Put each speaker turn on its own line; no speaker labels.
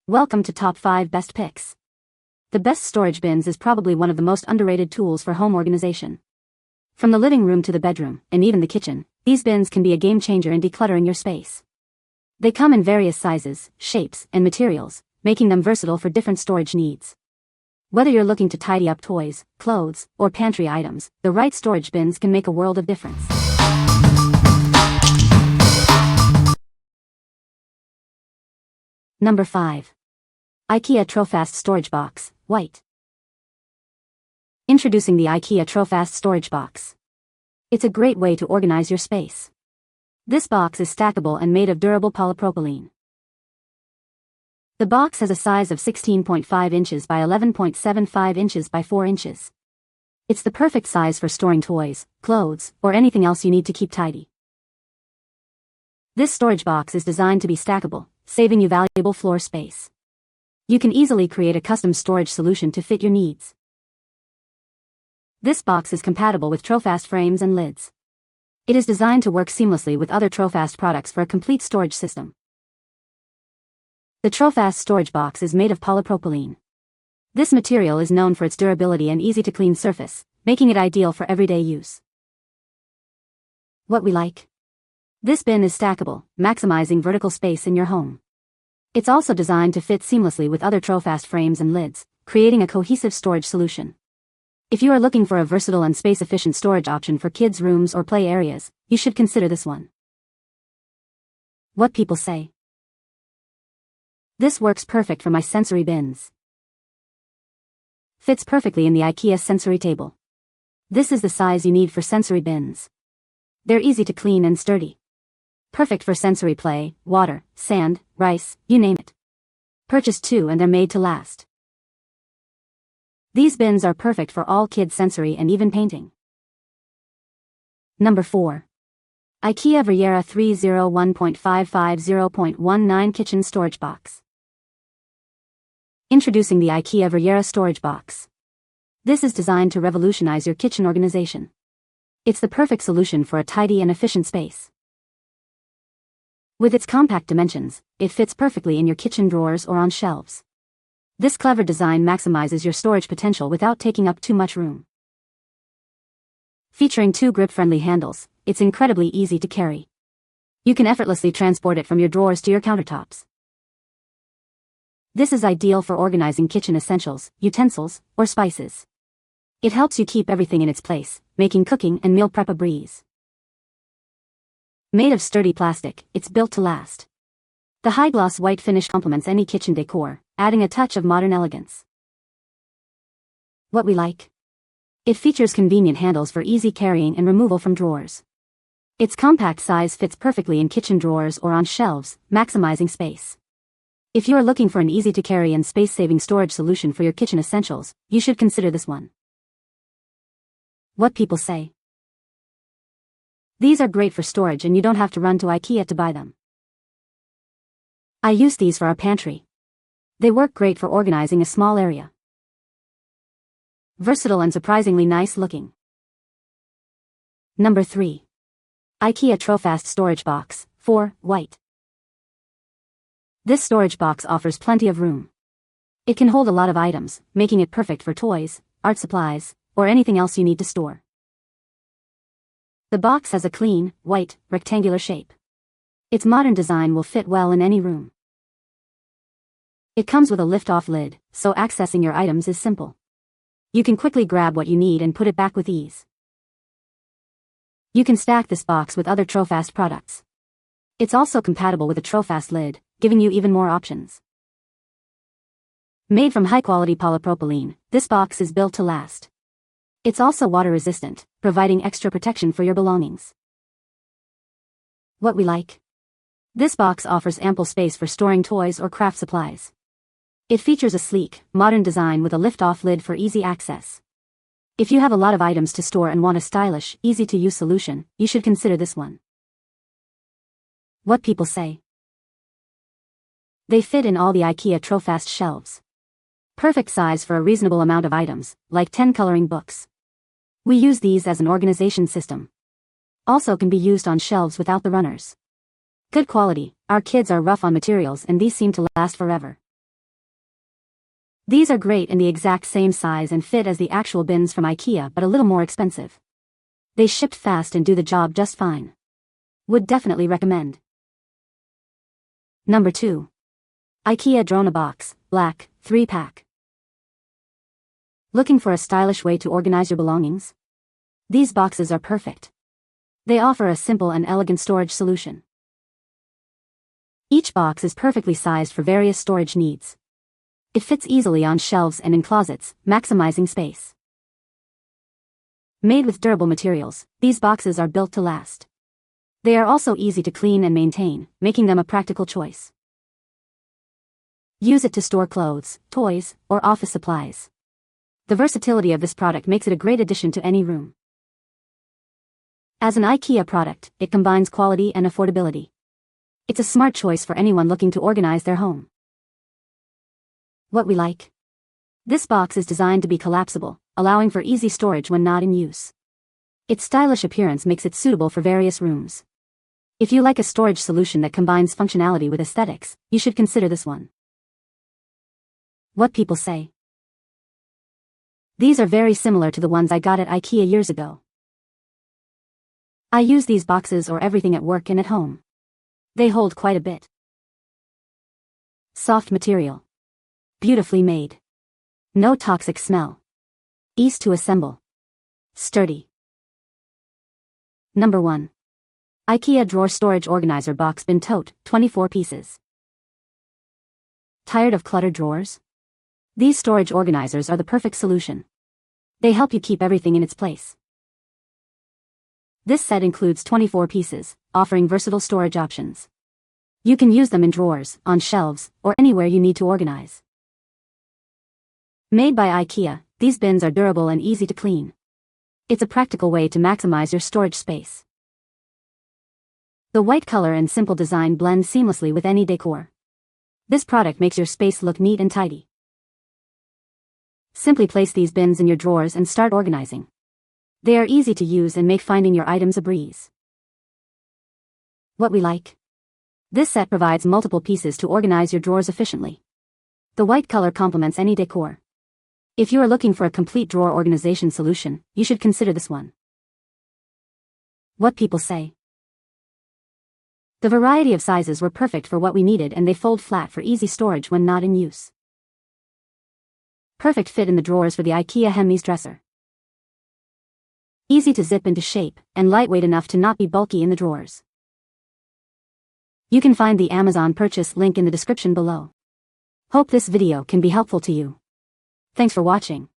Welcome to Top 5 Best Picks. The best storage bins is probably one of the most underrated tools for home organization. From the living room to the bedroom, and even the kitchen, these bins can be a game changer in decluttering your space. They come in various sizes, shapes, and materials, making them versatile for different storage needs. Whether you're looking to tidy up toys, clothes, or pantry items, the right storage bins can make a world of difference. Number 5. Ikea TROFAST Storage Box, White. Introducing the Ikea TROFAST Storage Box. It's a great way to organize your space. This box is stackable and made of durable polypropylene. The box has a size of 16.5 inches by 11.75 inches by 4 inches. It's the perfect size for storing toys, clothes, or anything else you need to keep tidy. This storage box is designed to be stackable, saving you valuable floor space. You can easily create a custom storage solution to fit your needs. This box is compatible with TROFAST frames and lids. It is designed to work seamlessly with other TROFAST products for a complete storage system. The TROFAST storage box is made of polypropylene. This material is known for its durability and easy-to-clean surface, making it ideal for everyday use. What we like? This bin is stackable, maximizing vertical space in your home. It's also designed to fit seamlessly with other TROFAST frames and lids, creating a cohesive storage solution. If you are looking for a versatile and space-efficient storage option for kids' rooms or play areas, you should consider this one. What people say. This works perfect for my sensory bins. Fits perfectly in the IKEA sensory table. This is the size you need for sensory bins. They're easy to clean and sturdy. Perfect for sensory play, water, sand, rice, you name it. Purchase 2 and they're made to last. These bins are perfect for all kids' sensory and even painting. Number 4. IKEA VARIERA 301.550.19 Kitchen Storage Box. Introducing the IKEA VARIERA Storage Box. This is designed to revolutionize your kitchen organization. It's the perfect solution for a tidy and efficient space. With its compact dimensions, it fits perfectly in your kitchen drawers or on shelves. This clever design maximizes your storage potential without taking up too much room. Featuring 2 grip-friendly handles, it's incredibly easy to carry. You can effortlessly transport it from your drawers to your countertops. This is ideal for organizing kitchen essentials, utensils, or spices. It helps you keep everything in its place, making cooking and meal prep a breeze. Made of sturdy plastic, it's built to last. The high-gloss white finish complements any kitchen decor, adding a touch of modern elegance. What we like? It features convenient handles for easy carrying and removal from drawers. Its compact size fits perfectly in kitchen drawers or on shelves, maximizing space. If you are looking for an easy-to-carry and space-saving storage solution for your kitchen essentials, you should consider this one. What people say. These are great for storage and you don't have to run to IKEA to buy them. I use these for our pantry. They work great for organizing a small area. Versatile and surprisingly nice looking. Number 3. IKEA TROFAST Storage Box, 4, White. This storage box offers plenty of room. It can hold a lot of items, making it perfect for toys, art supplies, or anything else you need to store. The box has a clean, white, rectangular shape. Its modern design will fit well in any room. It comes with a lift-off lid, so accessing your items is simple. You can quickly grab what you need and put it back with ease. You can stack this box with other TROFAST products. It's also compatible with a TROFAST lid, giving you even more options. Made from high-quality polypropylene, this box is built to last. It's also water-resistant, providing extra protection for your belongings. What we like? This box offers ample space for storing toys or craft supplies. It features a sleek, modern design with a lift-off lid for easy access. If you have a lot of items to store and want a stylish, easy-to-use solution, you should consider this one. What people say. They fit in all the IKEA TROFAST shelves. Perfect size for a reasonable amount of items, like 10 coloring books. We use these as an organization system. Also can be used on shelves without the runners. Good quality. Our kids are rough on materials and these seem to last forever. These are great in the exact same size and fit as the actual bins from Ikea, but a little more expensive. They ship fast and do the job just fine. Would definitely recommend. Number 2. Ikea Drona Box, Black, 3-pack. Looking for a stylish way to organize your belongings? These boxes are perfect. They offer a simple and elegant storage solution. Each box is perfectly sized for various storage needs. It fits easily on shelves and in closets, maximizing space. Made with durable materials, these boxes are built to last. They are also easy to clean and maintain, making them a practical choice. Use it to store clothes, toys, or office supplies. The versatility of this product makes it a great addition to any room. As an IKEA product, it combines quality and affordability. It's a smart choice for anyone looking to organize their home. What we like. This box is designed to be collapsible, allowing for easy storage when not in use. Its stylish appearance makes it suitable for various rooms. If you like a storage solution that combines functionality with aesthetics, you should consider this one. What people say. These are very similar to the ones I got at IKEA years ago. I use these boxes or everything at work and at home. They hold quite a bit. Soft material. Beautifully made. No toxic smell. Easy to assemble. Sturdy. Number 1. IKEA Drawer Storage Organizer Box Bin Tote, 24 pieces. Tired of cluttered drawers? These storage organizers are the perfect solution. They help you keep everything in its place. This set includes 24 pieces, offering versatile storage options. You can use them in drawers, on shelves, or anywhere you need to organize. Made by IKEA, these bins are durable and easy to clean. It's a practical way to maximize your storage space. The white color and simple design blend seamlessly with any decor. This product makes your space look neat and tidy. Simply place these bins in your drawers and start organizing. They are easy to use and make finding your items a breeze. What we like. This set provides multiple pieces to organize your drawers efficiently. The white color complements any decor. If you are looking for a complete drawer organization solution, you should consider this one. What people say. The variety of sizes were perfect for what we needed, and they fold flat for easy storage when not in use. Perfect fit in the drawers for the IKEA Hermes dresser. Easy to zip into shape, and lightweight enough to not be bulky in the drawers. You can find the Amazon purchase link in the description below. Hope this video can be helpful to you. Thanks for watching.